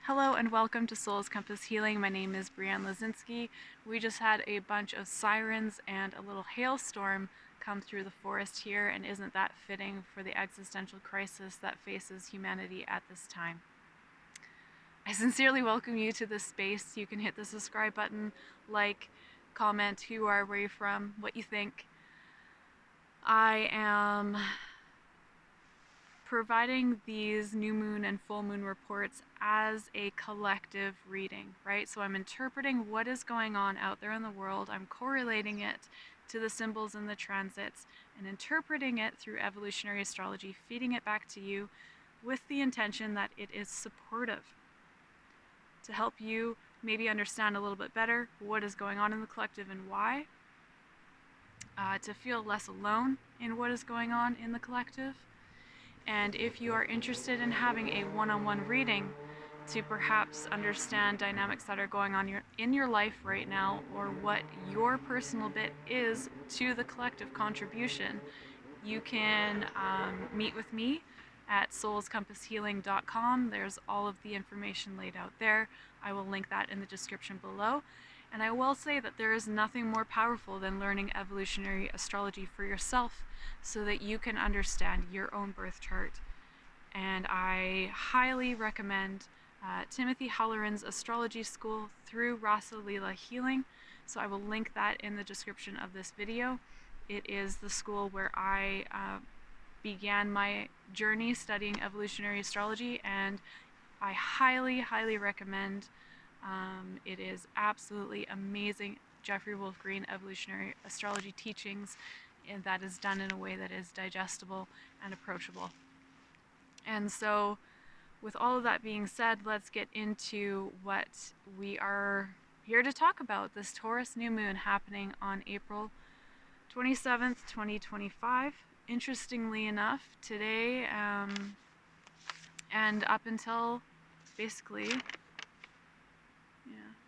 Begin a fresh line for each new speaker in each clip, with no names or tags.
Hello and welcome to Soul's Compass Healing. My name is Brianne. We just had a bunch of sirens and a little hailstorm come through the forest here, and isn't that fitting for the existential crisis that faces humanity at this time? I sincerely welcome you to this space. You can hit the subscribe button, like, comment who you are, where you're from, what you think. I am providing these new moon and full moon reports as a collective reading, right? So I'm interpreting what is going on out there in the world. I'm correlating it to the symbols and the transits and interpreting it through evolutionary astrology, feeding it back to you with the intention that it is supportive to help you maybe understand a little bit better what is going on in the collective and why, to feel less alone in what is going on in the collective. And if you are interested in having a one-on-one reading to perhaps understand dynamics that are going on in your life right now, or what your personal bit is to the collective contribution, you can meet with me at soulscompasshealing.com. There's all of the information laid out there. I will link that in the description below. And I will say that there is nothing more powerful than learning evolutionary astrology for yourself so that you can understand your own birth chart. And I highly recommend Timothy Halloran's astrology school through Rasa Lila Healing. So I will link that in the description of this video. It is the school where I began my journey studying evolutionary astrology, and I highly, highly recommend. It is absolutely amazing Jeffrey Wolf Green evolutionary astrology teachings, and that is done in a way that is digestible and approachable. And so, with all of that being said, let's get into what we are here to talk about. This Taurus new moon happening on April 27th, 2025. Interestingly enough, today and up until basically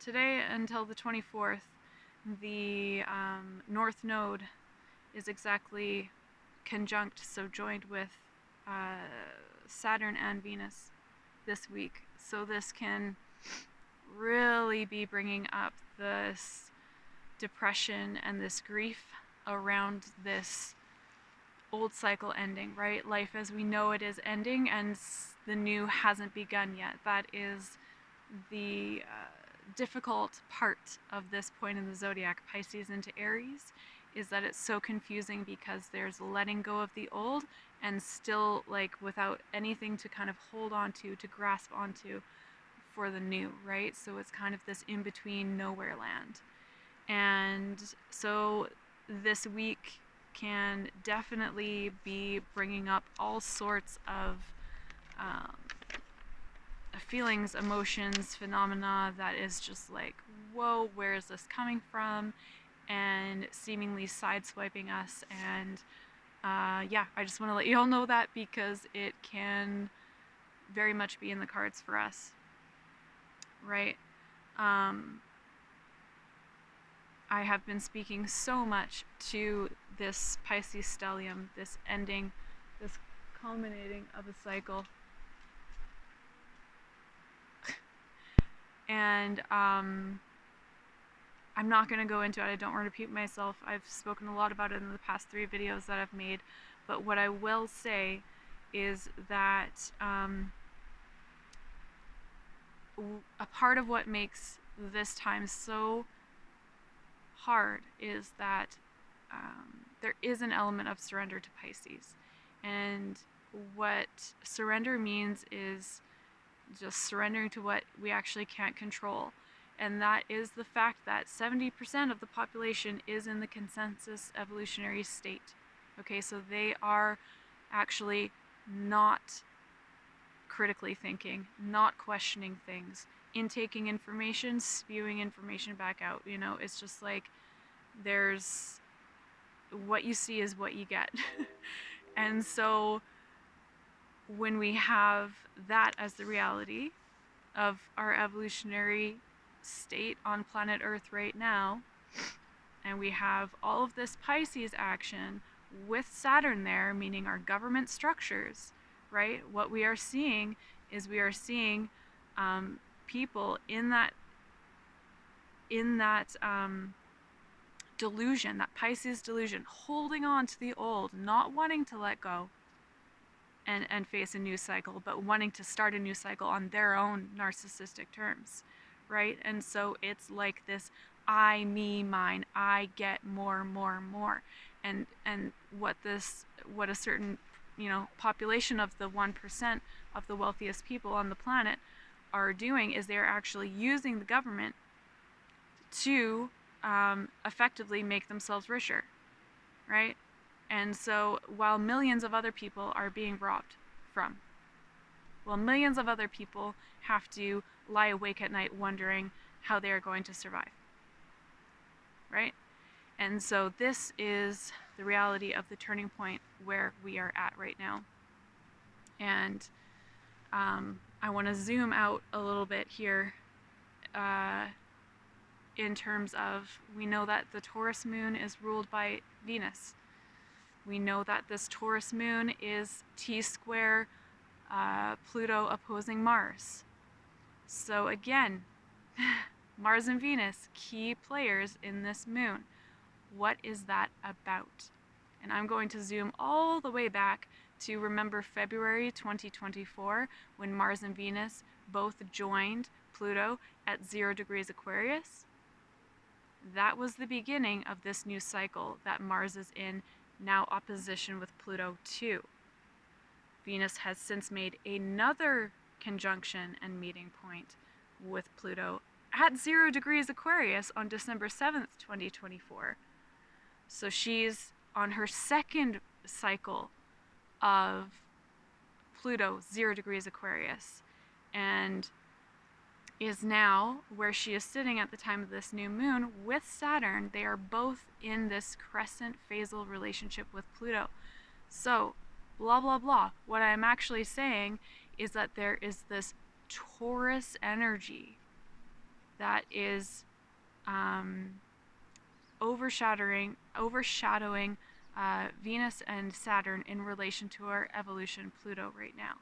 today until the 24th, the North Node is exactly conjunct, so joined with Saturn and Venus this week. So this can really be bringing up this depression and this grief around this old cycle ending, right? Life as we know it is ending, and the new hasn't begun yet. That is the difficult part of this point in the zodiac, Pisces into Aries, is that it's so confusing because there's letting go of the old and still like without anything to kind of hold on to grasp onto for the new, right? So it's kind of this in-between nowhere land. And so this week can definitely be bringing up all sorts of feelings, emotions, phenomena that is just like, whoa, where is this coming from? And seemingly sideswiping us. And yeah, I just want to let you all know that because it can very much be in the cards for us, right? I have been speaking so much to this Pisces stellium, this ending, this culminating of a cycle. And I'm not going to go into it. I don't want to repeat myself. I've spoken a lot about it in the past 3 videos that I've made. But what I will say is that a part of what makes this time so hard is that there is an element of surrender to Pisces. And what surrender means is just surrendering to what we actually can't control. And that is the fact that 70% of the population is in the consensus evolutionary state. Okay, so they are actually not critically thinking, not questioning things, intaking information, spewing information back out. You know, it's just like there's what you see is what you get. And so when we have that as the reality of our evolutionary state on planet Earth right now, and we have all of this Pisces action with Saturn there, meaning our government structures, right? What we are seeing is we are seeing people in that delusion, that Pisces delusion, holding on to the old, not wanting to let go and face a new cycle, but wanting to start a new cycle on their own narcissistic terms, right? And so it's like this I, me, mine, I get more, and what a certain population of the 1% of the wealthiest people on the planet are doing is they're actually using the government to effectively make themselves richer, right? And so while millions of other people are being robbed from, while millions of other people have to lie awake at night wondering how they are going to survive, right? And so this is the reality of the turning point where we are at right now. And I want to zoom out a little bit here in terms of, we know that the Taurus moon is ruled by Venus. We know that this Taurus moon is T-square Pluto opposing Mars. So again, Mars and Venus, key players in this moon. What is that about? And I'm going to zoom all the way back to, remember, February 2024, when Mars and Venus both joined Pluto at 0 degrees Aquarius. That was the beginning of this new cycle that Mars is in, now opposition with Pluto too. Venus has since made another conjunction and meeting point with Pluto at 0 degrees Aquarius on December 7th, 2024. So she's on her second cycle of Pluto 0 degrees Aquarius, and is now where she is sitting at the time of this new moon with Saturn. They are both in this crescent phasal relationship with Pluto. So, blah, blah, blah. What I'm actually saying is that there is this Taurus energy that is overshadowing Venus and Saturn in relation to our evolution Pluto right now.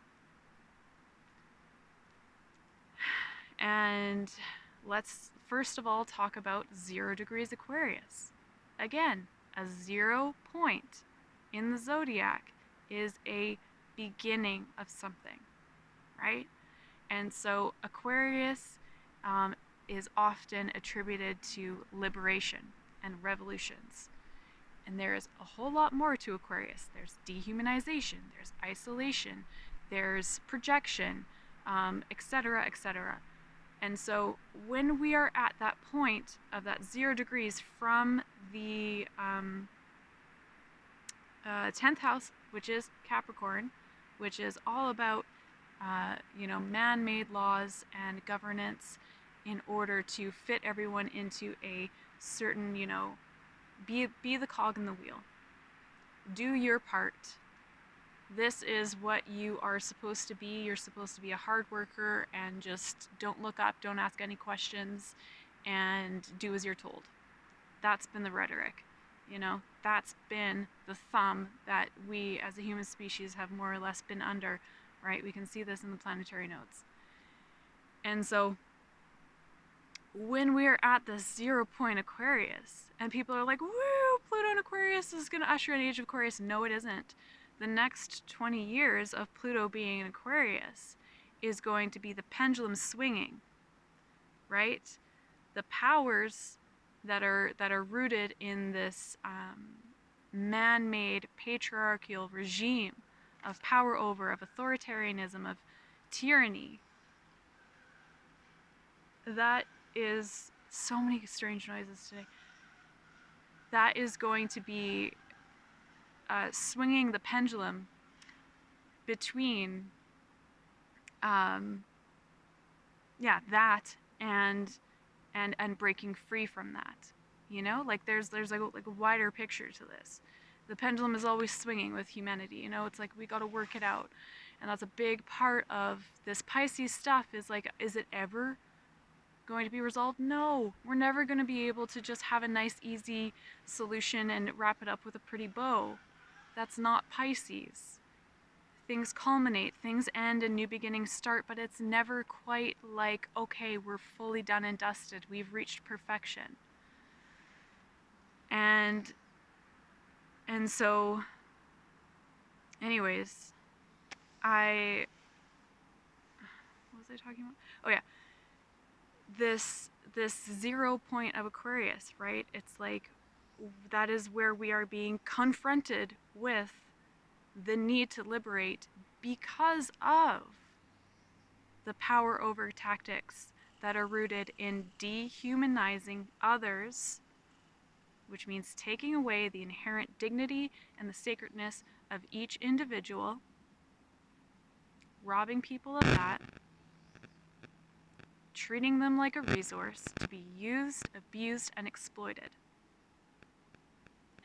And let's first of all talk about 0 degrees Aquarius. Again, a 0 point in the zodiac is a beginning of something, right? And so Aquarius is often attributed to liberation and revolutions. And there is a whole lot more to Aquarius. There's dehumanization, there's isolation, there's projection, etc., etc. And so when we are at that point of that 0 degrees from the 10th house, which is Capricorn, which is all about man-made laws and governance in order to fit everyone into a certain, be the cog in the wheel. Do your part. This is what you are supposed to be. You're supposed to be a hard worker and just don't look up, don't ask any questions, and do as you're told. That's been the rhetoric. That's been the thumb that we as a human species have more or less been under, right? We can see this in the planetary nodes. And so when we're at the 0 point Aquarius and people are like, woo, Pluto in Aquarius is going to usher in the age of Aquarius. No, it isn't. The next 20 years of Pluto being in Aquarius is going to be the pendulum swinging, right? The powers that are rooted in this man-made patriarchal regime of power over, of authoritarianism, of tyranny. That is so many strange noises today. That is going to be swinging the pendulum between that and breaking free from that. There's like a wider picture to this. The pendulum is always swinging with humanity. It's like we got to work it out, and that's a big part of this Pisces stuff. Is it ever going to be resolved? No, we're never going to be able to just have a nice, easy solution and wrap it up with a pretty bow. That's not Pisces. things culminate, things end, and new beginnings start, but it's never quite like, okay, we're fully done and dusted, we've reached perfection. And so, anyways, what was I talking about? Oh yeah, this 0 point of Aquarius, right? It's like that is where we are being confronted with the need to liberate because of the power over tactics that are rooted in dehumanizing others, which means taking away the inherent dignity and the sacredness of each individual, robbing people of that, treating them like a resource to be used, abused, and exploited.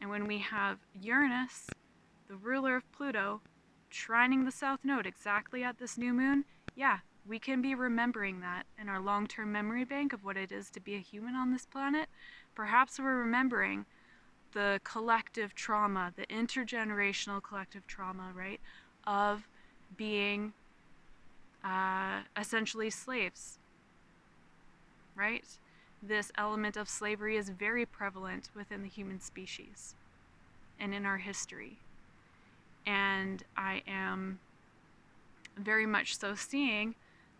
And when we have Uranus, the ruler of Pluto, trining the south node exactly at this new moon, yeah, we can be remembering that in our long-term memory bank of what it is to be a human on this planet. Perhaps we're remembering the collective trauma, the intergenerational collective trauma, right, of being essentially slaves, right? This element of slavery is very prevalent within the human species and in our history. And I am very much so seeing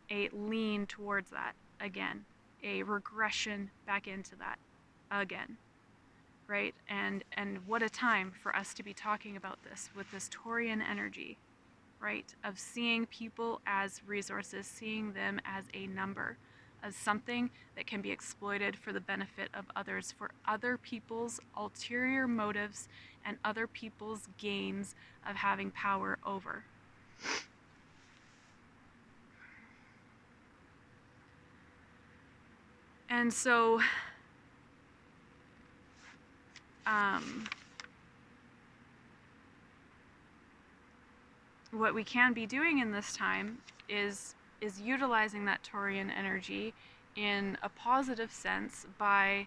a lean towards that again, a regression back into that again, right? And what a time for us to be talking about this with this Taurian energy, right? Of seeing people as resources, seeing them as a number, as something that can be exploited for the benefit of others, for other people's ulterior motives and other people's gains of having power over. And so, what we can be doing in this time is utilizing that Taurian energy in a positive sense by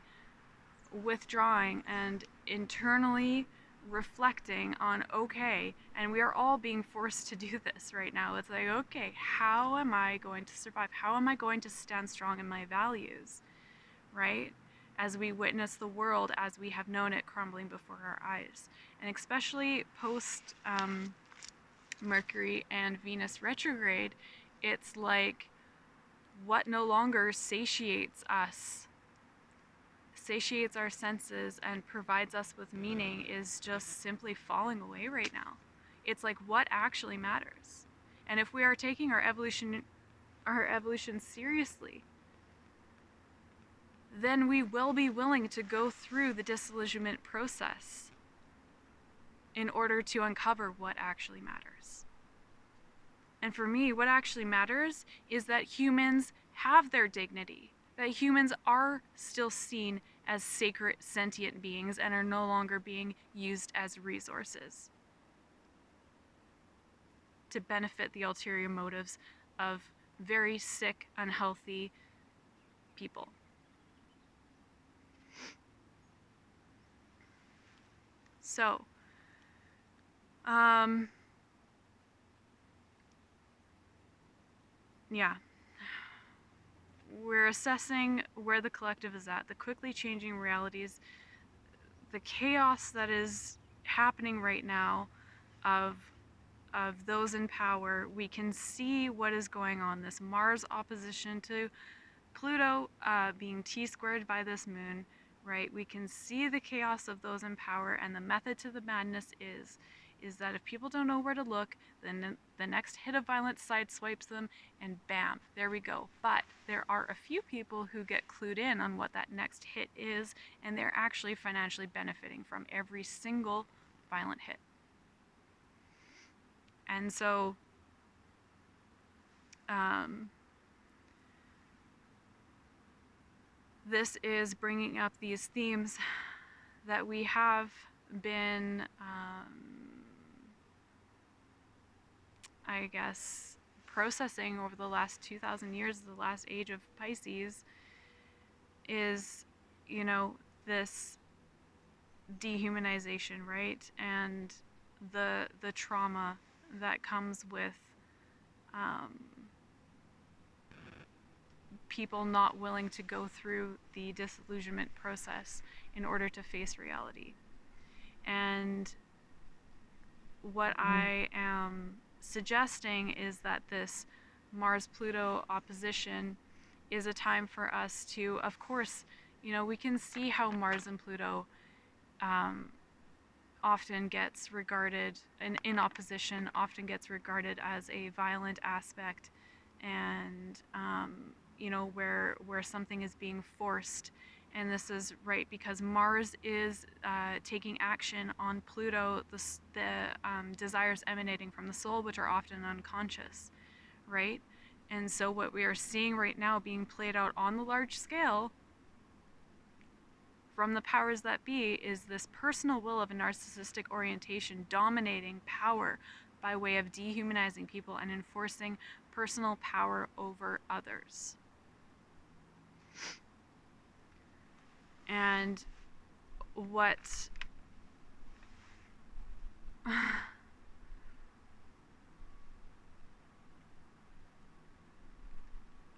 withdrawing and internally reflecting on, okay, and we are all being forced to do this right now. It's like, okay, how am I going to survive? How am I going to stand strong in my values, right? As we witness the world as we have known it crumbling before our eyes. And especially post Mercury and Venus retrograde, it's like what no longer satiates us, satiates our senses and provides us with meaning is just simply falling away right now. It's like what actually matters. And if we are taking our evolution seriously, then we will be willing to go through the disillusionment process in order to uncover what actually matters. And for me, what actually matters is that humans have their dignity, that humans are still seen as sacred sentient beings and are no longer being used as resources to benefit the ulterior motives of very sick, unhealthy people. So, yeah. We're assessing where the collective is at, the quickly changing realities, the chaos that is happening right now of those in power. We can see what is going on. This Mars opposition to Pluto being T-squared by this moon, right? We can see the chaos of those in power, and the method to the madness is that if people don't know where to look, then the next hit of violence sideswipes them, and bam, there we go. But there are a few people who get clued in on what that next hit is, and they're actually financially benefiting from every single violent hit. And so, this is bringing up these themes that we have been, I guess, processing over the last 2,000 years, the last age of Pisces, is, this dehumanization, right? And the trauma that comes with um, people not willing to go through the disillusionment process in order to face reality. And what I am suggesting is that this Mars Pluto opposition is a time for us to, of course, we can see how Mars and Pluto um, often gets regarded, in opposition, often gets regarded as a violent aspect, and where something is being forced. And this is right because Mars is taking action on Pluto, the desires emanating from the soul, which are often unconscious, right? And so what we are seeing right now being played out on the large scale from the powers that be is this personal will of a narcissistic orientation dominating power by way of dehumanizing people and enforcing personal power over others. And what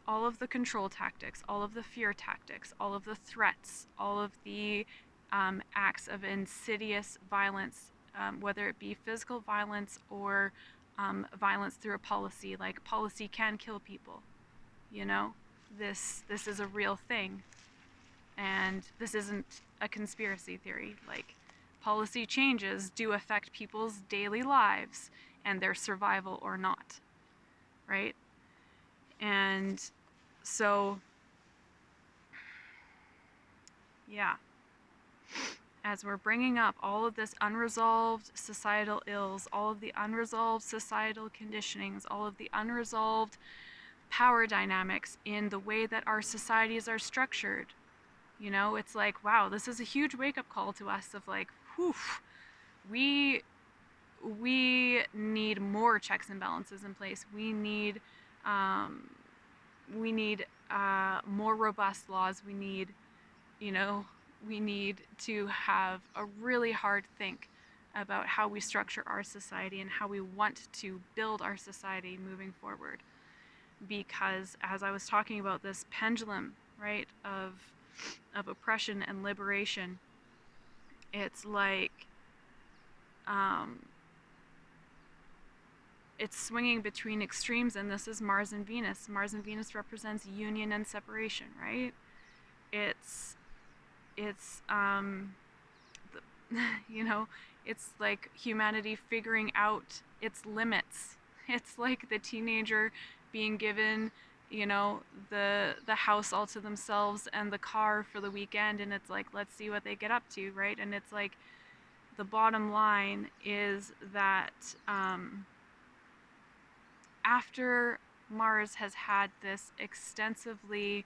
all of the control tactics, all of the fear tactics, all of the threats, all of the acts of insidious violence, whether it be physical violence or violence through a policy, like policy can kill people. This is a real thing, and this isn't a conspiracy theory. Like, policy changes do affect people's daily lives and their survival or not, right? And so, yeah, as we're bringing up all of this unresolved societal ills, all of the unresolved societal conditionings, all of the unresolved power dynamics in the way that our societies are structured, it's like, wow, this is a huge wake-up call to us of like, whew, we need more checks and balances in place. We need more robust laws. We need to have a really hard think about how we structure our society and how we want to build our society moving forward. Because as I was talking about this pendulum, right, of oppression and liberation, it's like it's swinging between extremes, and this is Mars and Venus. Mars and Venus represents union and separation, right? It's it's it's like humanity figuring out its limits. It's like the teenager being given the house all to themselves and the car for the weekend, and it's like, let's see what they get up to, right? And it's like, the bottom line is that after Mars has had this extensively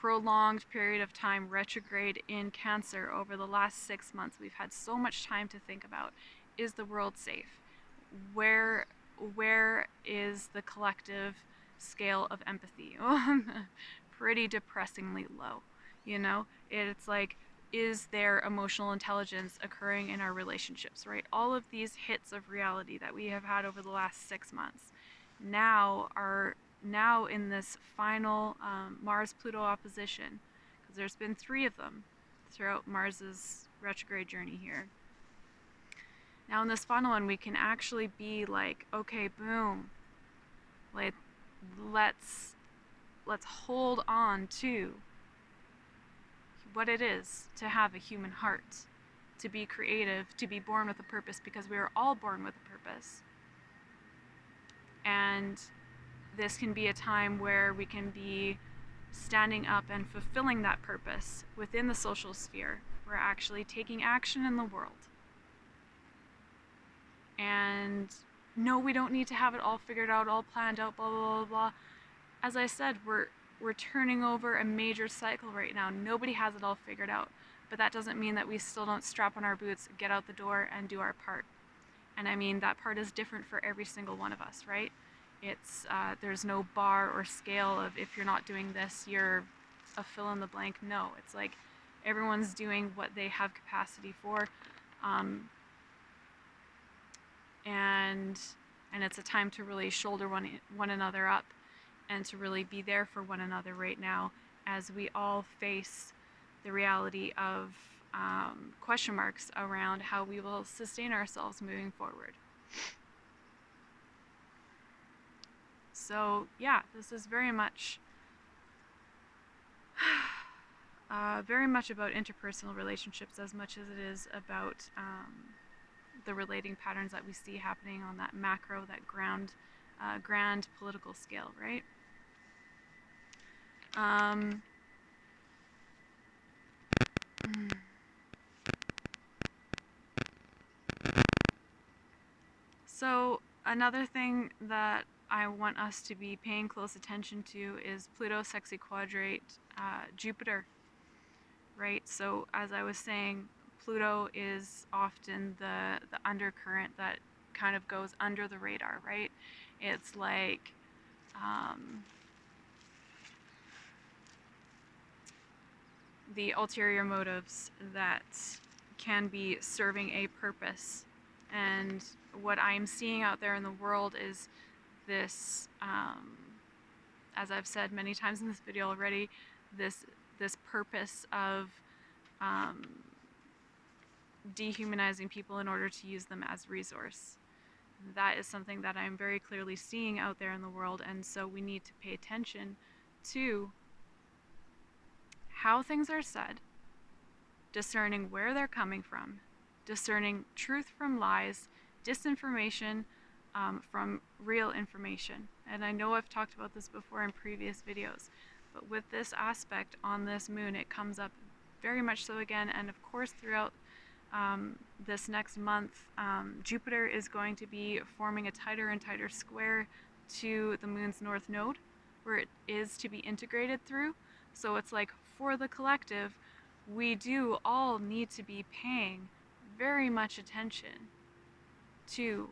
prolonged period of time retrograde in Cancer over the last 6 months, we've had so much time to think about, is the world safe? Where is the collective scale of empathy? Pretty depressingly low. It's like, is there emotional intelligence occurring in our relationships, right? All of these hits of reality that we have had over the last 6 months now in this final Mars-Pluto opposition, because there's been 3 of them throughout Mars's retrograde journey here. Now in this final one, we can actually be like, okay, boom, like, let's hold on to what it is to have a human heart, to be creative, to be born with a purpose, because we are all born with a purpose. And this can be a time where we can be standing up and fulfilling that purpose within the social sphere. We're actually taking action in the world. And no, we don't need to have it all figured out, all planned out, blah, blah, blah, blah. As I said, we're turning over a major cycle right now. Nobody has it all figured out. But that doesn't mean that we still don't strap on our boots, get out the door, and do our part. And I mean, that part is different for every single one of us, right? It's there's no bar or scale of, if you're not doing this, you're a fill in the blank. No, it's like everyone's doing what they have capacity for. and it's a time to really shoulder one another up and to really be there for one another right now as we all face the reality of question marks around how we will sustain ourselves moving forward. So yeah, this is very much about interpersonal relationships as much as it is about the relating patterns that we see happening on that macro, that grand political scale, right? So another thing that I want us to be paying close attention to is Pluto sexy-quadrate Jupiter, right? So as I was saying, Pluto is often the undercurrent that kind of goes under the radar, right? It's like the ulterior motives that can be serving a purpose. And what I'm seeing out there in the world is this, as I've said many times in this video already, this purpose of dehumanizing people in order to use them as resource. That is something that I'm very clearly seeing out there in the world, and so we need to pay attention to how things are said, discerning where they're coming from, discerning truth from lies, disinformation from real information. And I know I've talked about this before in previous videos, but with this aspect on this moon, it comes up very much so again. And of course, throughout this next month, Jupiter is going to be forming a tighter and tighter square to the moon's north node, where it is to be integrated through. So it's like, for the collective, we do all need to be paying very much attention to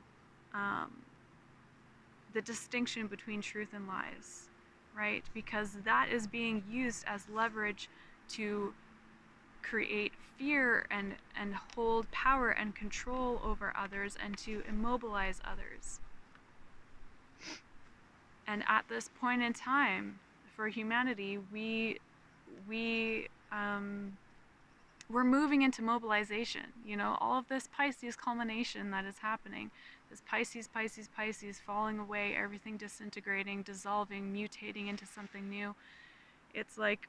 the distinction between truth and lies, right? Because that is being used as leverage to create fear and hold power and control over others and to immobilize others. And at this point in time, for humanity, we're moving into mobilization. You know, all of this Pisces culmination that is happening, this Pisces falling away, everything disintegrating, dissolving, mutating into something new. It's like,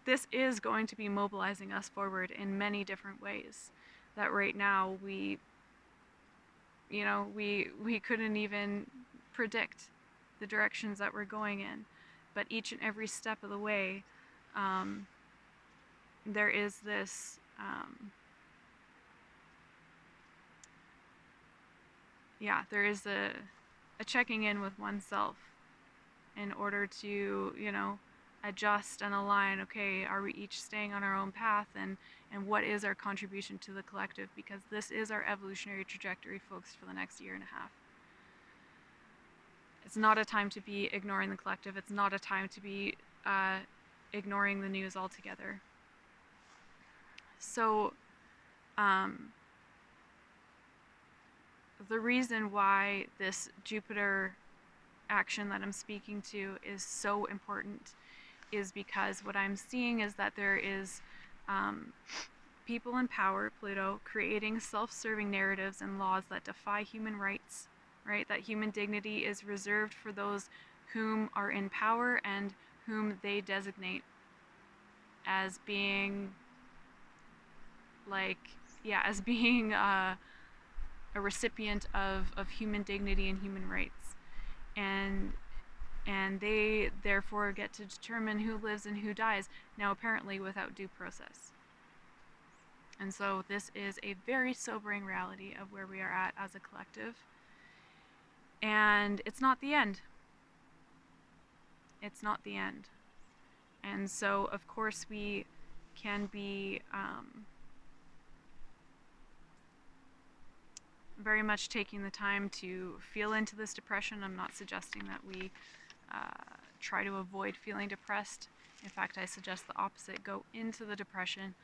this is going to be mobilizing us forward in many different ways that right now we couldn't even predict the directions that we're going in. But each and every step of the way, there is this there is a checking in with oneself in order to, adjust and align. Okay, are we each staying on our own path, and what is our contribution to the collective? Because this is our evolutionary trajectory, folks, for the next year and a half. It's not a time to be ignoring the collective. It's not a time to be ignoring the news altogether. So the reason why this Jupiter action that I'm speaking to is so important is because what I'm seeing is that there is people in power, Pluto, creating self-serving narratives and laws that defy human rights, right? That human dignity is reserved for those whom are in power and whom they designate as being a recipient of human dignity and human rights. And they therefore get to determine who lives and who dies, now apparently without due process. And so this is a very sobering reality of where we are at as a collective. And it's not the end. It's not the end. And so, of course, we can be very much taking the time to feel into this depression. I'm not suggesting that we try to avoid feeling depressed. In fact, I suggest the opposite. Go into the depression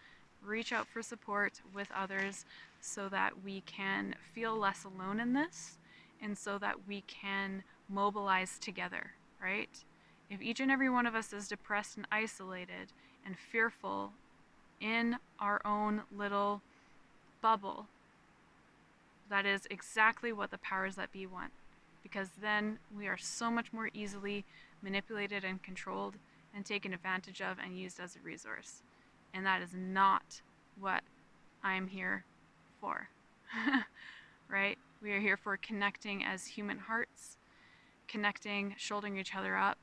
reach out for support with others so that we can feel less alone in this and so that we can mobilize together, right? If each and every one of us is depressed and isolated and fearful in our own little bubble, that is exactly what the powers that be want. Because then we are so much more easily manipulated and controlled and taken advantage of and used as a resource. And that is not what I'm here for. Right? We are here for connecting as human hearts, connecting, shouldering each other up.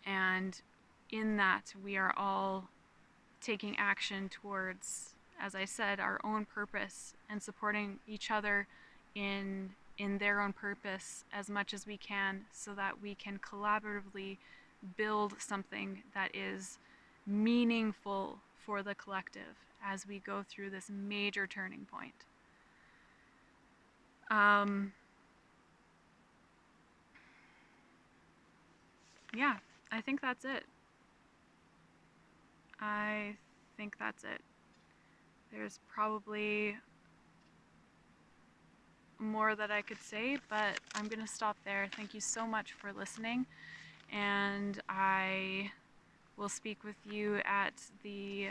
And in that, we are all taking action towards, as I said, our own purpose and supporting each other in their own purpose as much as we can so that we can collaboratively build something that is meaningful for the collective as we go through this major turning point. Yeah, I think that's it. I think that's it. There's probably more that I could say, but I'm going to stop there. Thank you so much for listening, and I will speak with you at the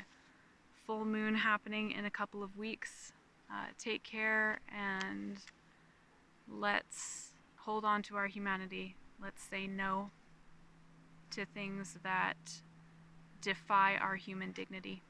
full moon happening in a couple of weeks. Take care, and let's hold on to our humanity. Let's say no to things that defy our human dignity.